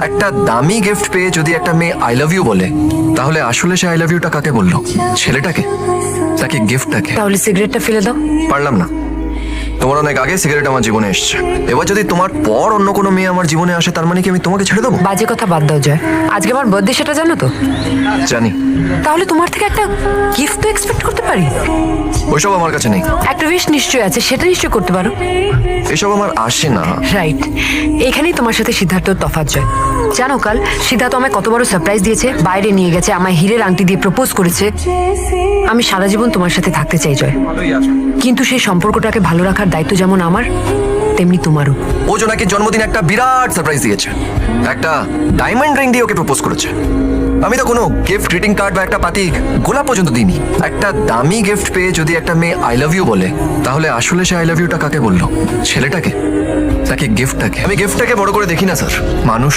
একটা দামি গিফট পেয়ে যদি একটা মেয়ে আই লাভ ইউ বলে, তাহলে আসলে সে আই লাভ ইউটা কাকে বললো? ছেলেটাকে নাকি গিফটটাকে? তাহলে সিগারেটটা ফেলে দাও। পারলাম না। তোমার অনেক আগে সিগারেট আমার জীবনে এসছে, এবার যদি তোমার পর অন্য কোনো মেয়ে আমার জীবনে আসে, তার মানে কি আমি তোমাকে ছেড়ে দেবো? বাজে কথা বাদ দাও জয়, আজকে আমার বার্থডে, সেটা জানো তো? জানি। তাহলে তোমার থেকে একটা গিফট তো এক্সপেক্ট করতে পারি। ওইসব আমার কাছে নেই। একটা উইশ নিশ্চয়ই আছে, সেটা নিশ্চয়ই করতে পারো। এসব আমার আসে না। রাইট, এখানেই তোমার সাথে সিদ্ধার্থর তফাৎ জয়। জানো কাল সিদ্ধার্থ আমায় কত বড় সারপ্রাইজ দিয়েছে, বাইরে নিয়ে গেছে, আমায় হীরের আংটি দিয়ে প্রপোজ করেছে। আমি সারা জীবন তোমার সাথে থাকতে চাই জয়, কিন্তু সেই সম্পর্কটাকে ভালো রাখার দায়িত্ব যেমন আমার, তেমনি তোমারও। ও জোনাকে জন্মদিন একটা বিরাট সারপ্রাইজ দিয়েছে, একটা ডায়মন্ড রিং দিয়ে ওকে প্রপোজ করেছে। আমি তো কোনো গিফট, গ্রিটিং কার্ড বা একটা পাতি গোলাপ পর্যন্ত দিইনি। একটা দামি গিফট পেয়ে যদি একটা মেয়ে আই লাভ ইউ বলে, তাহলে আসলে সে আই লাভ ইউটা কাকে বললো? ছেলেটাকে নাকি গিফটটাকে? আমি গিফটটাকে বড় করে দেখি না স্যার, মানুষ